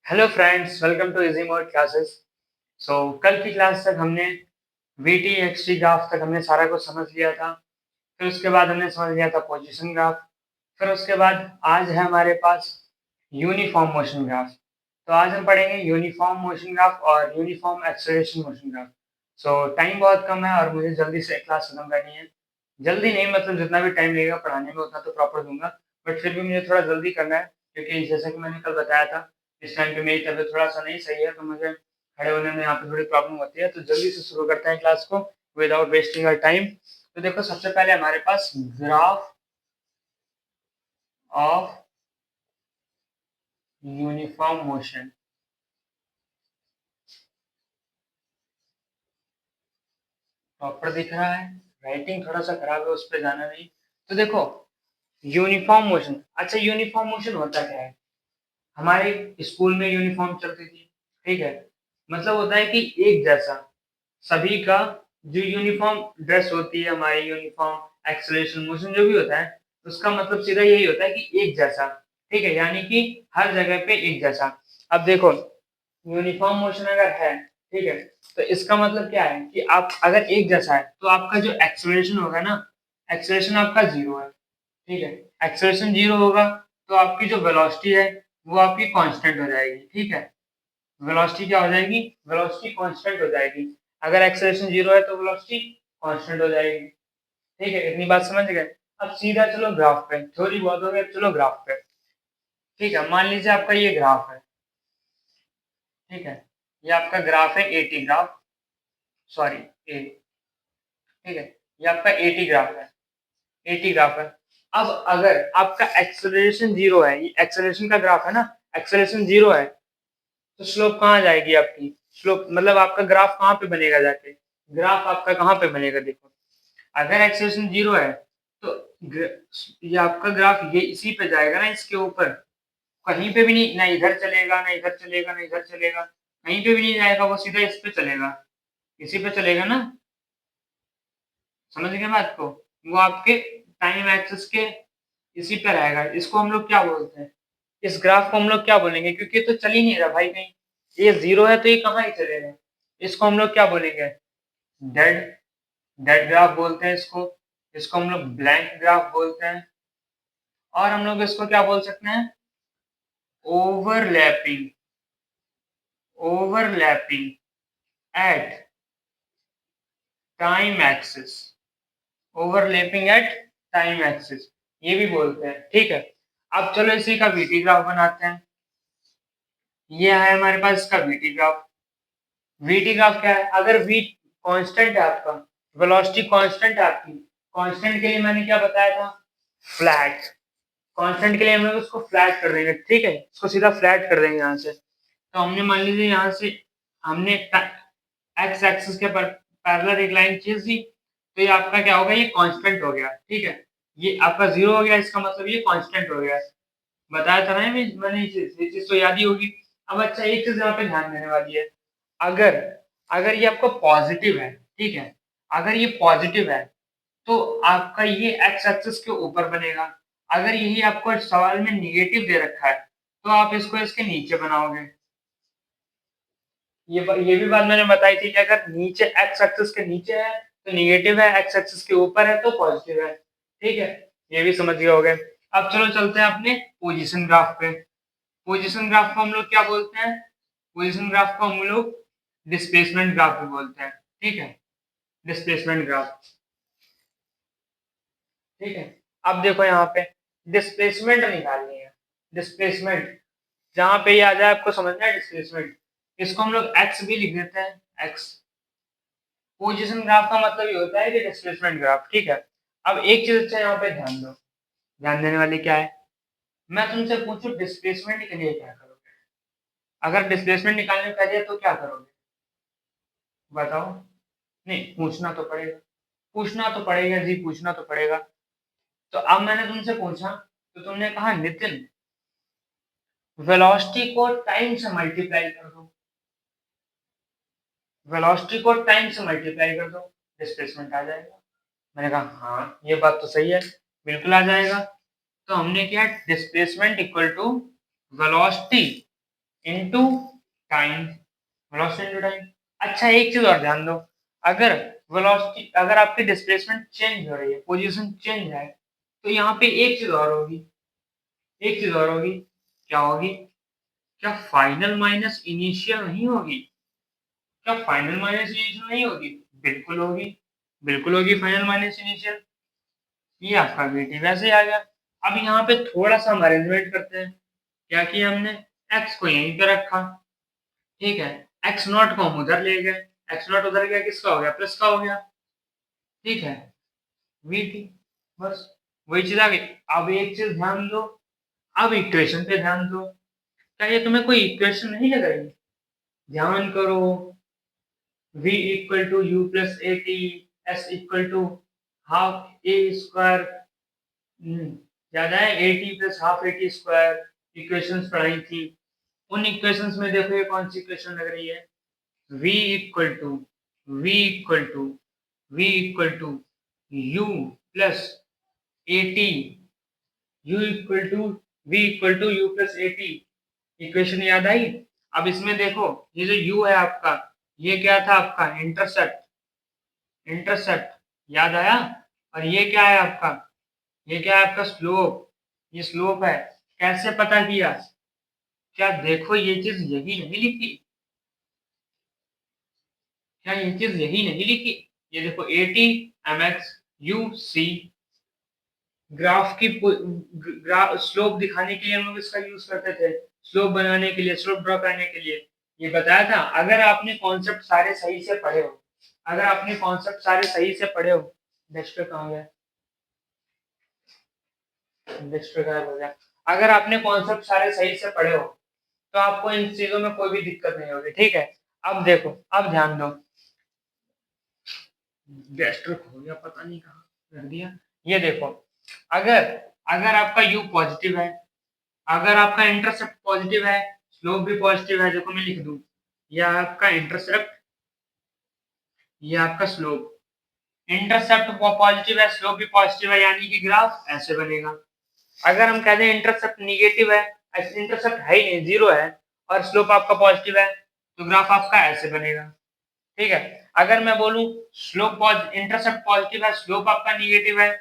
Hello friends, welcome to easy mode classes. कल की class तक हमने वीटी एक्सटी ग्राफ तक हमने सारा कुछ समझ लिया था। फिर उसके बाद हमने समझ लिया था पोजीशन ग्राफ। फिर उसके बाद आज है हमारे पास यूनिफॉर्म मोशन ग्राफ। तो आज हम पढ़ेंगे यूनिफॉर्म मोशन ग्राफ और uniform acceleration motion graph. Time बहुत कम है और मुझे जल्दी से क्लास खत्म करनी है। जल्दी नहीं मतलब जितना भी टाइम लगेगा पढ़ाने में उतना तो प्रॉपर दूंगा, बट फिर भी मुझे थोड़ा जल्दी करना है क्योंकि जैसा कि मैंने कल बताया था इस टाइम पे मेरी तबीयत थोड़ा-सा नहीं सही है, तो मुझे खड़े होने में यहाँ पे थोड़ी प्रॉब्लम होती है। तो जल्दी से शुरू करते हैं क्लास को विदाउट वेस्टिंग आवर टाइम। तो देखो सबसे पहले हमारे पास graph of uniform motion. Proper दिख रहा है, राइटिंग थोड़ा-सा खराब है, उस पे जाना नहीं। तो देखो यूनिफॉर्म मोशन, अच्छा यूनिफॉर्म मोशन होता क्या है? हमारे स्कूल में यूनिफॉर्म चलती थी, ठीक है? मतलब होता है कि एक जैसा सभी का जो यूनिफॉर्म ड्रेस होती है, हमारी यूनिफॉर्म एक्सेलरेशन मोशन जो भी होता है, उसका मतलब सीधा यही होता है कि एक जैसा, ठीक है? यानी कि हर जगह पे एक जैसा। अब देखो यूनिफॉर्म मोशन अगर है, ठीक है? तो इसका मतलब क्या है कि आप अगर एक जैसा है, तो आपका जो एक्सेलरेशन होगा ना, एक्सेलरेशन आपका 0 है, ठीक है? एक्सेलरेशन 0 होगा, तो आपकी जो वेलोसिटी है, वो आपकी कांस्टेंट हो जाएगी, ठीक है? वेलोसिटी क्या हो जाएगी? वेलोसिटी कांस्टेंट हो जाएगी। अगर एक्सेलरेशन 0 है तो वेलोसिटी कांस्टेंट हो जाएगी। ठीक है? इतनी बात समझ गए? अब सीधा चलो ग्राफ पे, थ्योरी बहुत हो गया, चलो ग्राफ पे। ठीक है? मान लीजिए आपका ये ग्राफ है, ठीक है? ये आपका ग्राफ है एटी ग्राफ, सॉरी ए, ठीक है? ये आपका एटी ग्राफ है, एटी ग्राफ है। अब अगर आपका एक्सेलरेशन 0 है, ये एक्सेलरेशन का ग्राफ है ना, एक्सेलरेशन 0 है, तो स्लोप कहाँ जाएगी आपकी? स्लोप मतलब आपका ग्राफ कहाँ पे बनेगा जाके? ग्राफ आपका कहाँ पे बनेगा देखो। अगर एक्सेलरेशन 0 है तो ये आपका ग्राफ ये इसी पे जाएगा ना, इसके ऊपर। कहीं पे भी नहीं, ना इधर चलेगा, ना इधर चलेगा, ना इधर चलेगा, कहीं पे भी नहीं जाएगा, वो सीधा इस पे चलेगा, इसी पे चलेगा ना। समझ गए बात को? वो आपके टाइम एक्सिस के इसी पे रहेगा। इसको हम लोग क्या बोलते हैं? इस ग्राफ को हम लोग क्या बोलेंगे? क्योंकि ये तो चल ही नहीं रहा भाई कहीं। ये 0 है तो ये कहाँ ही चलेगा? इसको हम लोग क्या बोलेंगे? डेड, डेड ग्राफ बोलते हैं इसको। इसको हम लोग ब्लैंक ग्राफ बोलते हैं। और हम लोग इसको क्या बोल सकते हैं? Overlapping, overlapping at time axis, overlapping at time axis, ये भी बोलते हैं, ठीक है? अब चलो इसी का वीटी ग्राफ बनाते हैं। ये है हमारे पास इसका वीटी ग्राफ। वीटी ग्राफ क्या है? अगर वी कांस्टेंट है आपका, वेलोसिटी कांस्टेंट है आपकी, कांस्टेंट के लिए मैंने क्या बताया था? फ्लैट। कांस्टेंट के लिए हम लोग उसको फ्लैट कर देंगे, ठीक है? इसको सीधा फ्लैट कर देंगे यहाँ से। तो हमने मान लीजिए यहाँ से हमने एक्स एक्सिस के पैरेलल एक लाइन खींच दी, तो ये आपका क्या होगा? ये कांस्टेंट हो गया, ठीक है? ये आपका 0 हो गया, इसका मतलब ये कांस्टेंट हो गया। बताया था ना मैंने ये चीज़ तो याद ही होगी। अब अच्छा एक चीज़ यहाँ पे ध्यान देने वाली है। अगर अगर ये आपका पॉजिटिव है, ठीक है? अगर ये पॉजिटिव है, तो आपका ये एक्स एक्सिस के ऊपर बनेगा। अगर यही आपको सवाल में नेगेटिव दे रखा है, तो आप इसको इसके नीचे बनाओगे। ये भी बात मैंने बताई थी कि अगर नीचे एक्स एक्सिस के नीचे है तो नेगेटिव है, एक्स एक्सिस के ऊपर है तो पॉजिटिव है, ठीक है? ये भी समझ गए होगे। अब चलो चलते हैं अपने पोजीशन ग्राफ पे। पोजीशन ग्राफ को हम लोग क्या बोलते हैं? पोजीशन ग्राफ को हम लोग डिस्प्लेसमेंट ग्राफ भी बोलते हैं, ठीक है? डिस्प्लेसमेंट ग्राफ, ठीक है? अब देखो यहाँ पे डिस्प्लेसमेंट निकालनी है। डिस्प्लेसमेंट जहाँ पे ये आ जाए आपको समझना है डिस्प्लेसमेंट। इसको हम लोग एक्स भी लिख देते हैं, एक्स। पोजीशन ग्राफ का मतलब ये होता है कि डिस्प्लेसमेंट ग्राफ, ठीक है? अब एक चीज अच्छा यहाँ पे ध्यान दो, ध्यान देने वाली क्या है? मैं तुमसे पूछूं डिस्प्लेसमेंट के लिए क्या करोगे? अगर डिस्प्लेसमेंट निकालने का दिया तो क्या करोगे? बताओ। नहीं, पूछना तो पड़ेगा, पूछना तो पड़ेगा जी, पूछना तो पड़ेगा। तो अब मैंने तुमसे पूछा तो तुमने कहा नितिन वेलोसिटी को टाइम से मल्टीप्लाई कर दो, वेलोसिटी को टाइम से मल्टीप्लाई कर दो, डिस्प्लेसमेंट आ जाएगा। मैंने कहा हाँ ये बात तो सही है, बिल्कुल आ जाएगा। तो हमने किया displacement equal to velocity into time, velocity into time. अच्छा एक चीज और ध्यान दो, अगर वेलोसिटी, अगर आपकी डिस्प्लेसमेंट चेंज हो रही है, पोजीशन चेंज है, तो यहाँ पे एक चीज और होगी, एक चीज और होगी, क्या होगी? क्या फाइनल माइनस इनिशियल नहीं होगी? क्या फाइनल माइनस इनिशियल नहीं होगी? बिल्कुल होगी, बिल्कुल होगी फाइनल माइनस इनिशियल। ये आपका वीटी वैसे ही आ गया। अब यहाँ पे थोड़ा सा हम अरेंजमेंट करते हैं। क्या किया हमने? एक्स को यहीं पे रखा, ठीक है, एक्स नॉट को हम उधर ले गए, एक्स नॉट उधर गया, किसका हो गया? प्लस का हो गया, ठीक है, वीटी, बस वही चीज आ गई। अब एक चीज ध्यान दो, अब इक्वेशन पे ध्यान दो, क्या ये तुम्हें कोई इक्वेशन नहीं लग रही? ध्यान करो, v equal to u plus a t, s equal to half a square, याद है a t plus half a t square, equations पढ़ाई थी। उन इक्वेशंस में देखो ये कौन सी इक्वेशन लग रही है? v equal to v equal to v equal to u plus a t, u equal to v equal to u plus a t. Equation याद आई? अब इसमें देखो, ये जो u है आपका, ये क्या था आपका? इंटरसेप्ट, इंटरसेप्ट, याद आया? और ये क्या है आपका? ये क्या है आपका? स्लोप, ये स्लोप है। कैसे पता किया? क्या देखो ये चीज यही नहीं लिखी? क्या ये चीज यही नहीं लिखी? ये देखो a t m x u c, graph की ग्राफ स्लोप दिखाने के लिए हम लोग इसका यूज करते थे, स्लोप बनाने के लिए, स्लोप ड्रॉ करने के लिए। ये बताया था। अगर आपने कॉन्सेप्ट सारे सही से पढ़े हो, अगर आपने कॉन्सेप्ट सारे सही से पढ़े हो, डेस्टर कहाँ गया? डेस्टर गायब हो गया। अगर आपने कॉन्सेप्ट सारे सही से पढ़े हो, तो आपको इन चीजों में कोई भी दिक्कत नहीं होगी, ठीक है। अब देखो, अब ध्यान दो, डेस्टर खो गया, पता नहीं कहाँ रख दिया। ये देखो, अगर अगर आपका यू पॉजिटिव है, अगर आपका इंटरसेप्ट पॉजिटिव है, स्लोप भी पॉजिटिव है, देखो मैं लिख दूं, यह आपका इंटरसेप्ट, ये आपका स्लोप, इंटरसेप्ट पॉजिटिव है, स्लोप भी पॉजिटिव है, यानी कि ग्राफ ऐसे बनेगा। अगर हम कहते हैं इंटरसेप्ट निगेटिव है, इंटरसेप्ट है ही नहीं, जीरो है, और स्लोप आपका पॉजिटिव है, तो ग्राफ आपका ऐसे बनेगा, ठीक है। अगर मैं बोलूं स्लोप इंटरसेप्ट पॉजिटिव है, स्लोप आपका निगेटिव है,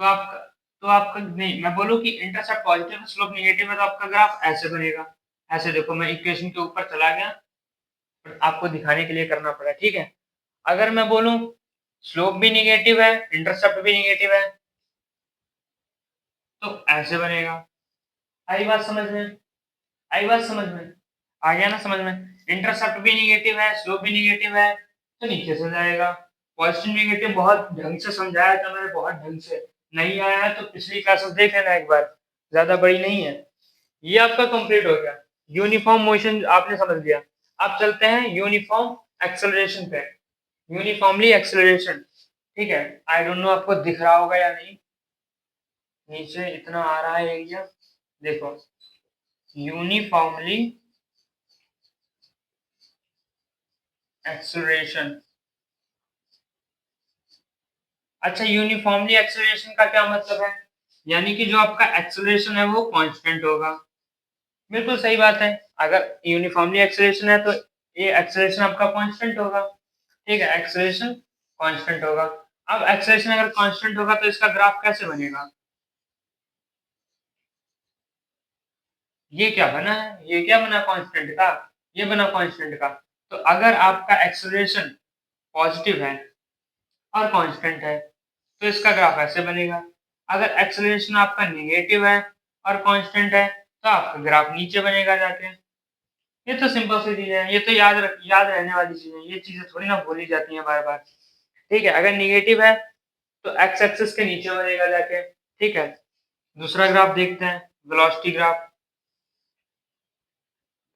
तो आपका नहीं, मैं बोलूं कि इंटरसेप्ट पॉजिटिव है, स्लोप निगेटिव है, तो आपका ग्राफ ऐसे बनेगा। ऐसे देखो, मैं इक्वेशन के ऊपर चला गया, पर आपको दिखाने के लिए करना पड़ा, ठीक है। अगर मैं बोलूं स्लोप भी निगेटिव है, इंटरसेप्ट भी निगेटिव है, तो ऐसे बनेगा। आई बात समझ में? आई बात समझ में? आ गया ना समझ में? इंटरसेप्ट भी निगेटिव है, स्लोप भी निगेटिव है, तो नीचे से जाएगा। पॉजिटिव निगेटिव बहुत ढंग से समझाया था मैंने, बहुत ढंग से। नहीं आया है तो पिछली क्लासेस देख लेना एक बार, ज्यादा बड़ी नहीं है। ये आपका कंप्लीट हो गया, यूनिफॉर्म मोशन आपने समझ लिया। अब चलते हैं यूनिफॉर्म एक्सेलरेशन पे, यूनिफॉर्मली एक्सेलरेशन, ठीक है। आई डोंट नो आपको दिख रहा होगा या नहीं, नीचे इतना आ रहा है एरिया, देखो, यूनिफॉर्मली एक्सेलरेशन। अच्छा, यूनिफॉर्मली एक्सेलरेशन का क्या मतलब है? यानी कि जो आपका एक्सेलरेशन है वो कांस्टेंट होगा। बिल्कुल सही बात है, अगर यूनिफॉर्मली एक्सेलरेशन है तो ये एक्सेलरेशन आपका कांस्टेंट होगा, ठीक है, एक्सेलरेशन कांस्टेंट होगा। अब एक्सेलरेशन अगर कांस्टेंट होगा तो इसका ग्राफ कैसे बनेगा? ये क्या बना है? ये क्या बना कांस्टेंट का? ये बना कांस्टेंट का। तो अगर आपका एक्सेलरेशन पॉजिटिव है और कांस्टेंट है, तो इसका ग्राफ ऐसे बनेगा। अगर एक्सेलरेशन आपका नेगेटिव है और कांस्टेंट है, तो आपका ग्राफ नीचे बनेगा जाके। ये तो सिंपल सी चीज है, ये तो याद रहने वाली चीज है, ये चीजें थोड़ी ना भूली जाती हैं बार बार, ठीक है। अगर निगेटिव है तो एक्स एक्सिस के नीचे बनेगा जाके, ठीक है। दूसरा ग्राफ देखते हैं, वेलोसिटी ग्राफ।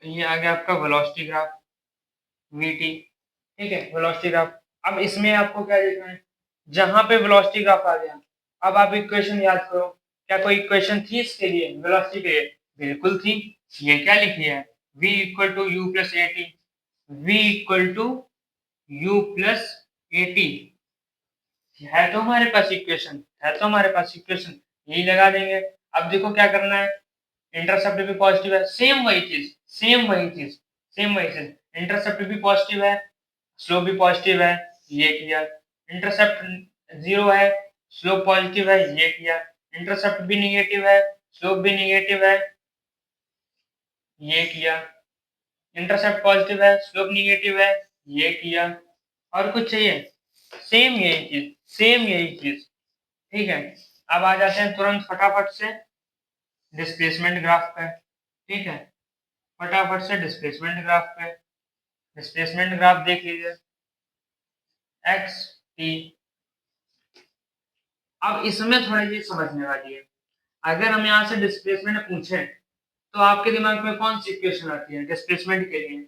ये आ गया आपका वेलोसिटी ग्राफ, वीटी, ठीक है, वेलोसिटी ग्राफ। अब इसमें आपको क्या देखना है? जहां पे वेलोसिटी ग्राफ आ गया, अब आप इक्वेशन याद करो। क्या कोई इक्वेशन थी इसके लिए, वेलोसिटी के लिए? बिल्कुल थी। ये क्या लिखी है? v equal to u plus a t, v equal to u plus a t. है तो हमारे पास इक्वेशन, है तो हमारे पास इक्वेशन, यही लगा देंगे। अब देखो क्या करना है, इंटरसेप्ट भी पॉजिटिव है, सेम वही चीज, इंटरसेप्ट भी पॉजिटिव है, स्लोप भी पॉजिटिव है, ये किया। इंटरसेप्ट 0 है, स्लोप पॉजिटिव है, ये किया। इंटरसेप्ट भी निगेटिव है, स्लोप भी निगेटिव है, ये किया। इंटरसेप्ट पॉजिटिव है, स्लोप निगेटिव है, ये किया। और कुछ चाहिए? सेम यही चीज, ठीक है। अब आ जाते हैं तुरंत फटाफट से डिस्प्लेसमेंट ग्राफ पे, ठीक है। फटाफट से डिस्प्लेसमेंट ग्राफ पे, डिस्प्लेसमेंट ग्राफ देख लीजिए, एक्स टी। अब इसमें थोड़ी चीज समझने वाली है। अगर हम यहाँ से डिस्प्लेसमेंट पूछे तो आपके दिमाग में कौन सी इक्वेशन आती है डिस्प्लेसमेंट के लिए?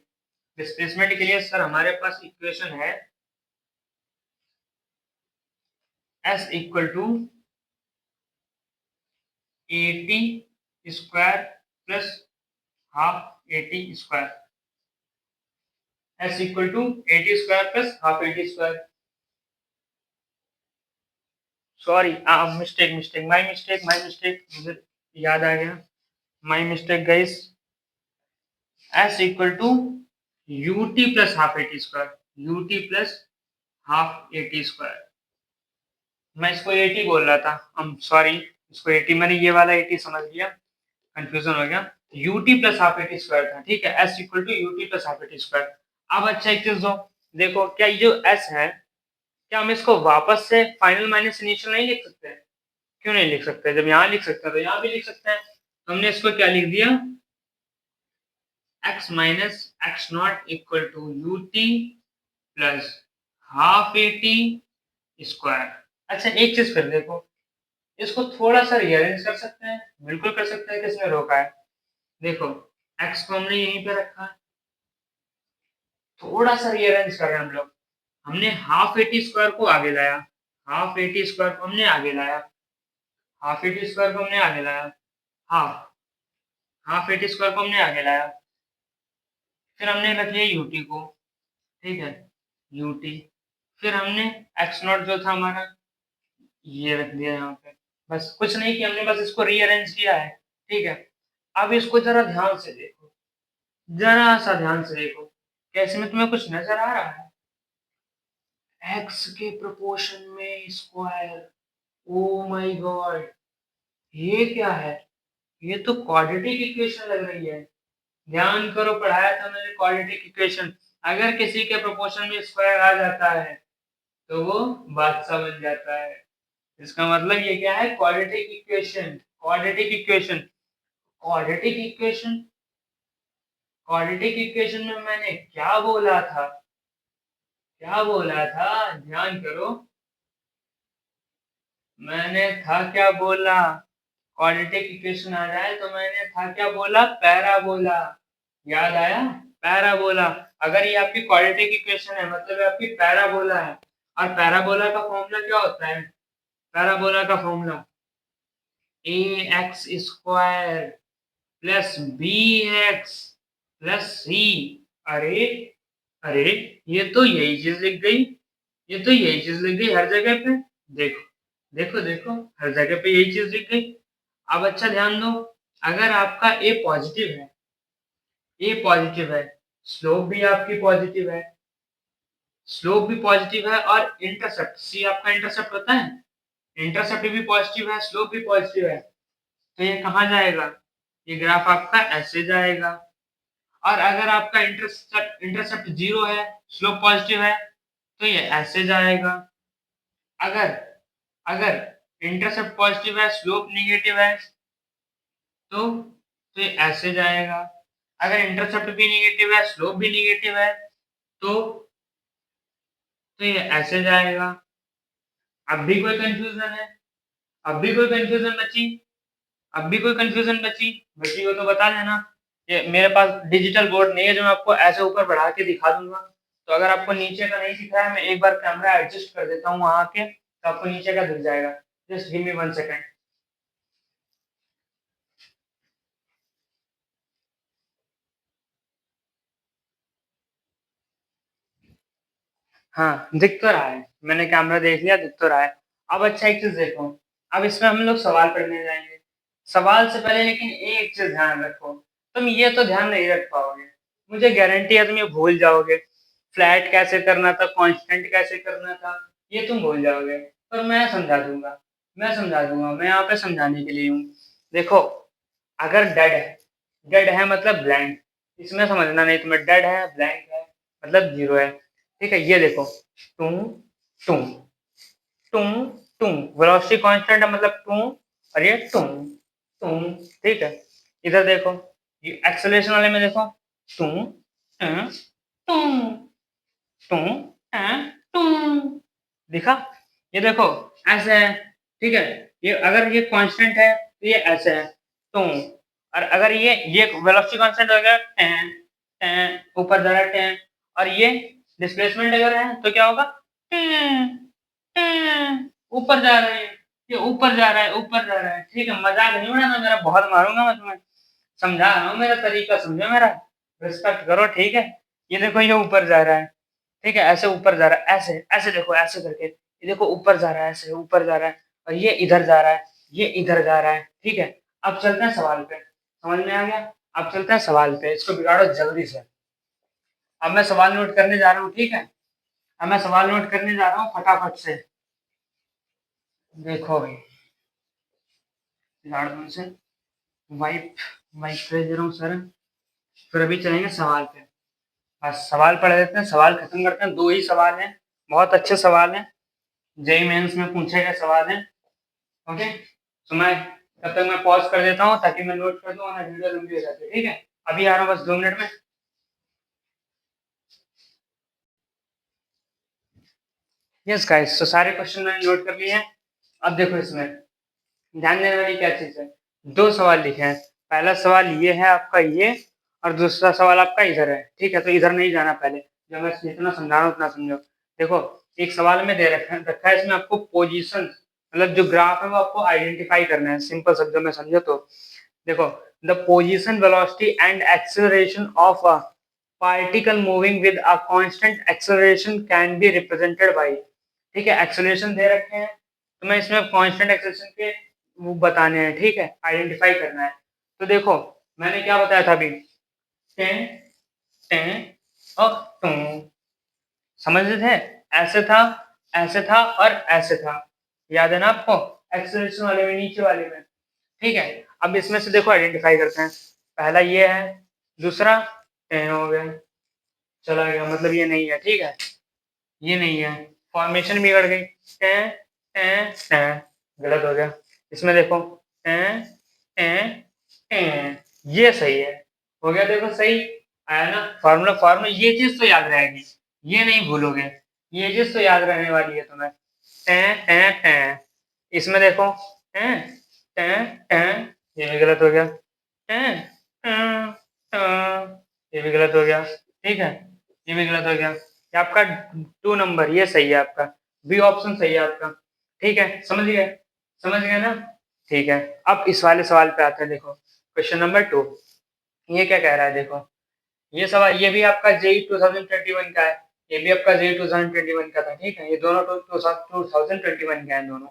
डिस्प्लेसमेंट के लिए सर हमारे पास इक्वेशन है s equal to a t square plus half a t square, s equal to a t square plus half a t square. Sorry, my mistake, मुझे याद आ गया, my mistake guys. s equal to ut plus half a t square, ut plus half a t square. मैं इसको 80 बोल रहा था, sorry, इसको 80, मैंने ये वाला 80 समझ लिया, कंफ्यूजन हो गया। ut plus half a t square था, ठीक है। s equal to ut plus half a t square. अब अच्छा एक चीज दो, देखो क्या ये जो s है, क्या हम इसको वापस से फाइनल माइनस इनिशियल नहीं लिख सकते? क्यों नहीं लिख सकते? जब यहाँ लिख सकते हैं तो यहाँ भी लिख सकते हैं। तो हमने इसको क्या लिख दिया, x minus x naught equal to ut plus half a t square. अच्छा एक चीज फिर देखो, इसको थोड़ा सा रीअरेंज कर सकते हैं, बिल्कुल कर सकते हैं, किसने रोका है? देखो x को हमने यहीं पे रखा है, थोड़ा सा रीअरेंज कर रहे हैं हम लोग। हमने हाफ एटी स्क्वायर को आगे लाया, हाफ एटी स्क्वायर को हमने आगे लाया, हाफ एटी स्क्वायर को हमने आगे लाया, हाफ हाफ एटी स्क्वायर को हमने आगे लाया, फिर हमने रख लिया यूटी को, ठीक है, यूटी। फिर हमने एक्स नॉट जो था हमारा, ये रख दिया यहाँ पे। बस कुछ नहीं किया हमने, बस इसको रीअरेंज किया है, ठीक है। अब इसको जरा ध्यान से देखो, जरा सा ध्यान से देखो, क्या इसमें तुम्हें कुछ नजर आ रहा है? एक्स के प्रोपोर्शन में स्क्वायर, ओ माय गॉड, ये क्या है? ये तो क्वाड्रेटिक इक्वेशन लग रही है। ध्यान करो, पढ़ाया था मैंने क्वाड्रेटिक इक्वेशन। अगर किसी के प्रोपोर्शन में स्क्वायर आ जाता है तो वो बादशाह बन जाता है। इसका मतलब ये क्या है? Quadratic equation, quadratic equation, quadratic equation, quadratic equation में मैंने क्या बोला था? क्या बोला था? ध्यान करो, मैंने था क्या बोला? क्वाड्रेटिक इक्वेशन आ जाए तो मैंने था क्या बोला? पैराबोला। याद आया? पैराबोला। अगर ये आपकी क्वाड्रेटिक इक्वेशन है मतलब ये आपकी पैराबोला है। और पैराबोला का फॉर्मूला क्या होता है? पैराबोला का formula a x square plus b x plus c. अरे अरे, ये तो यही चीज लिख गई, ये तो यही चीज लिख गई हर जगह पे। देखो देखो, हर जगह पे यही चीज लिख गई। अब अच्छा ध्यान दो, अगर आपका ए पॉजिटिव है, ए पॉजिटिव है, स्लोप भी आपकी पॉजिटिव है, स्लोप भी पॉजिटिव है, और इंटरसेप्ट सी आपका इंटरसेप्ट होता है, इंटरसेप्ट भी पॉजिटिव है, स्लोप भी पॉजिटिव है, तो ये कहाँ जाएगा? ये ग्राफ आपका ऐसे जाएगा। और अगर आपका इंटरसेप्ट इंटरसेप्ट 0 है, स्लोप पॉजिटिव है, तो ये ऐसे जाएगा। अगर अगर इंटरसेप्ट पॉजिटिव है, स्लोप नेगेटिव है, तो ये ऐसे जाएगा। अगर इंटरसेप्ट भी नेगेटिव है, स्लोप भी नेगेटिव है, तो ये ऐसे जाएगा। अब भी कोई कंफ्यूजन है? अब भी कोई कंफ्यूजन बची? अब भी कोई कंफ्यूजन बची हो तो बता देना। ये मेरे पास डिजिटल बोर्ड नहीं है जो मैं आपको ऐसे ऊपर बढ़ा के दिखा दूंगा। तो अगर आपको नीचे का नहीं दिख रहा है, मैं एक बार कैमरा एडजस्ट कर देता हूँ वहां के, तो आपको नीचे का दिख जाएगा। Just give me 1 second. हाँ दिख तो रहा है, मैंने कैमरा देख लिया, दिख तो रहा है। अब अच्छा एक चीज देखो, अब इसमें हम लोग सवाल पढ़ने जाएंगे। सवाल से पहले लेकिन एक चीज ध्यान रखो, तुम ये तो ध्यान नहीं रख पाओगे, मुझे गारंटी है तुम ये भूल जाओगे। फ्लैट कैसे करना था, कांस्टेंट कैसे करना था, ये तुम भूल जाओगे। पर मैं समझा दूंगा, मैं यहाँ पे समझाने के लिए हूँ। देखो, अगर डेड है मतलब ब्लैंक, इसमें समझना नहीं तुम्हें, डेड है ब्लैंक है मतलब जीरो है। ठीक है, ये देखो, two two two two, velocity constant है मतलब टू, और ये टू टू। ठीक है, इधर देखो, ये एक्सेलरेशन वाले में देखो, टू टू टू टू, दिखा? ये देखो, ऐसे है। ठीक है, ये अगर ये कांस्टेंट है तो ये ऐसे है, टू। और अगर ये वेलोसिटी कांस्टेंट हो गया, टेन टेन, ऊपर जा रहा है टेन, और ये डिस्प्लेसमेंट अगर है तो क्या होगा, टेन टेन, ऊपर जा रहे हैं, ये ऊपर जा रहा है, ऊपर जा रहा है। ठीक है, मजाक नहीं उड़ाना मेरा, बहुत मारूंगा मैं तुम्हें, समझा रहा हूँ, मेरा तरीका समझो, मेरा रिस्पेक्ट करो। ठीक है, ये देखो, ये ऊपर जा रहा है। ठीक है, ऐसे ऊपर जा रहा है, ऐसे ऐसे देखो, ऐसे करके ये देखो, ऊपर जा रहा है, ऐसे ऊपर जा रहा है, और ये इधर जा रहा है, ये इधर जा रहा है। ठीक है, अब चलते हैं सवाल पे, समझ में आ गया? अब चलते हैं सवाल पे, इसको बिगाड़ो जल्दी से। अब मैं सवाल नोट करने जा रहा हूँ, ठीक है? अब मैं सवाल नोट करने जा रहा हूँ फटाफट से। देखो भाई, बिगाड़ दो इसे, वाइप वाइप कर दे रहा हूँ सर। फिर अभी चलेंगे सवाल पे, बस सवाल पढ़ लेते हैं, सवाल खत्म करते हैं। दो ही सवाल हैं, बहुत अच्छे सवाल हैं, जेई मेंस में पूछे गए सवाल हैं। ओके, तो मैं तब तक मैं पॉज कर देता हूँ ताकि मैं नोट कर दूँ, वरना वीडियो लंबी हो जाती है। ठीक है, अभी आ रहा हूँ बस 2 मिनट में। यस गाइस, तो सारे क्वेश्चन मैंने नोट कर लिए हैं। अब देखो, इसमें ध्यान देने वाली क्या चीज है, दो सवाल लिखे हैं। पहला सवाल ये है आपका, ये, और दूसरा सवाल आपका इधर है। ठीक है, तो इधर नहीं जाना, पहले जो मैं जितना समझा रहा हूँ उतना समझो। देखो, एक सवाल में दे रखा है, इसमें आपको पोजीशन, मतलब जो ग्राफ है वो आपको आइडेंटिफाई करना है, सिंपल शब्दों में समझो तो। देखो, the position, velocity and acceleration of a particle moving with a constant acceleration can be represented by. ठीक है, एक्सेलरेशन दे रखे हैं, तो मैं इसमें कांस्टेंट एक्सेलरेशन के वो बताने हैं। ठीक है, आइडेंटिफाई करना है। तो देखो, मैंने क्या बताया था अभी, टेन टेन और टू, समझ रहे थे? ऐसे था, ऐसे था, और ऐसे था, याद है ना आपको? एक्सेलरेशन वाले में, नीचे वाले में। ठीक है, अब इसमें से देखो आइडेंटिफाई करते हैं। पहला ये है, दूसरा टेन हो गया, चला गया, मतलब ये नहीं है। ठीक है, ये नहीं है, फॉर्मेशन बिगड़ गई, टेन टेन टेन, गलत हो गया। इसमें देखो, टेन टेन टेन, ये सही है, हो गया, देखो सही आया ना? फार्मूला फार्मूला, ये चीज तो याद रहेगी, ये नहीं भूलोगे, ये चीज तो याद रहने वाली है तुम्हें। टेन टेन टेन, इसमें देखो, टेन टेन टेन, ये भी गलत हो गया, टेन टेन टेन, ये भी गलत हो गया। ठीक है, ये भी गलत हो गया। ये आपका 2 नंबर, ये सही है आपका, बी ऑप्शन सही है आपका। ठीक है, समझ गए ना? ठीक है, अब इस वाले सवाल पे आते हैं। देखो, क्वेश्चन नंबर 2, ये क्या कह रहा है, देखो, ये सवाल, ये भी आपका जेई 2021 का है, ये भी आपका जेई 2021 का था। ठीक है, ये दोनों 2021 के हैं दोनों।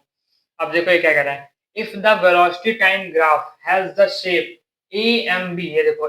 अब देखो, ये क्या कह रहा है, if the velocity time graph has the shape A M B, ये देखो,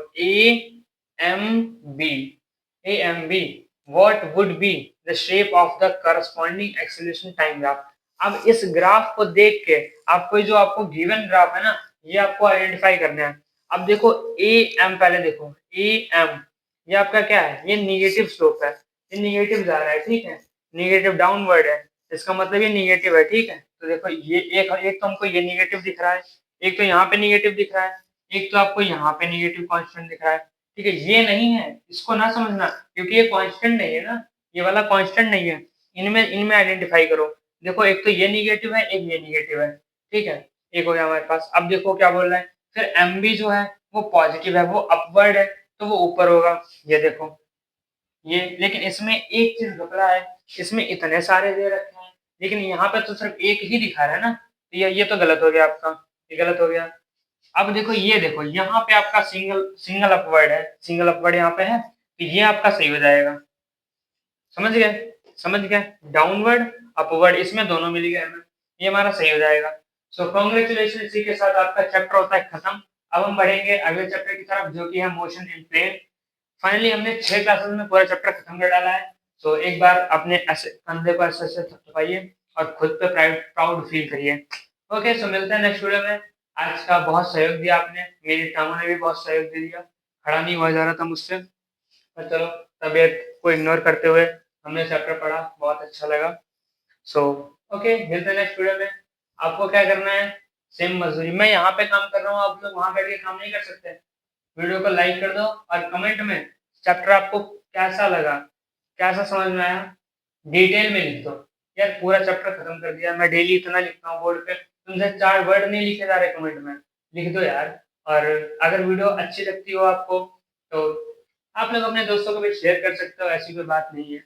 M B B, what would be the shape of the corresponding acceleration time graph. अब इस ग्राफ को देख के आपको जो आपको गिवन ग्राफ है ना, ये आपको आइडेंटिफाई करना है। अब देखो, ए एम, पहले देखो ए एम, ये आपका क्या है, ये निगेटिव स्लोप है, ये निगेटिव जा रहा है। ठीक है, निगेटिव डाउनवर्ड है, इसका मतलब ये निगेटिव है। ठीक है, तो देखो, ये एक तो हमको ये निगेटिव दिख रहा है, एक तो यहाँ पे निगेटिव दिख रहा है, एक तो आपको यहाँ पे निगेटिव कांस्टेंट दिख रहा है। ठीक है, ये नहीं है, इसको ना समझना, क्योंकि ये कांस्टेंट नहीं है ना, ये वाला कांस्टेंट नहीं है। इनमें इनमें आइडेंटिफाई करो। देखो, एक तो ये निगेटिव है, एक ये निगेटिव है। ठीक है, एक हो गया हमारे पास। अब देखो क्या बोल रहा है, फिर एम बी जो है वो पॉजिटिव है, वो अपवर्ड है, तो वो ऊपर होगा। ये देखो, ये, लेकिन इसमें एक चीज घपला है, इसमें इतने सारे दे रखे हैं, लेकिन यहाँ पे तो सिर्फ एक ही दिखा रहा है ना, तो ये तो गलत हो गया आपका, ये गलत हो गया। अब देखो, ये देखो, यहाँ पे आपका सिंगल सिंगल अपवर्ड है, सिंगल अपवर्ड यहाँ पे है, तो ये आपका सही हो जाएगा। समझ गए? डाउनवर्ड अपवर्ड, इसमें दोनों मिल गए हमें, ये हमारा सही हो जाएगा। सो कॉन्ग्रेचुलेशन, इसी के साथ आपका चैप्टर होता है खत्म। अब हम बढ़ेंगे अगले चैप्टर की तरफ, जो कि है मोशन इन प्लेन। फाइनली हमने 6 क्लासेस में पूरा चैप्टर खत्म कर डाला है। तो एक बार अपने ऐसे कंधे पर ऐसे थपथपाइए और खुद पे प्राउड फील करिए। ओके, सो मिलते हैं नेक्स्ट वीडियो में। आज का बहुत सहयोग दिया आपने, मेरी टांगों ने भी बहुत सहयोग दे दिया, खड़ा नहीं हुआ जा रहा था मुझसे। पर चलो, तबीयत को इग्नोर करते हुए हमने चैप्टर पढ़ा, बहुत अच्छा लगा। सो ओके, मिलते हैं नेक्स्ट वीडियो में। आपको क्या करना है, सेम मजदूरी, मैं यहाँ पे काम कर रहा हूँ, आप लोग वहां बैठ के काम नहीं कर सकते। वीडियो को लाइक कर दो और कमेंट में चैप्टर आपको कैसा लगा, कैसा समझ में आया, डिटेल में लिख दो। यार पूरा चैप्टर खत्म कर दिया, मैं डेली इतना लिखता हूँ बोर्ड पे, तुमसे 4 वर्ड नहीं लिखे जा रहे कमेंट में, लिख दो यार। और अगर वीडियो अच्छी लगती हो आपको, तो आप लोग अपने दोस्तों को भी शेयर कर सकते हो, ऐसी कोई बात नहीं है।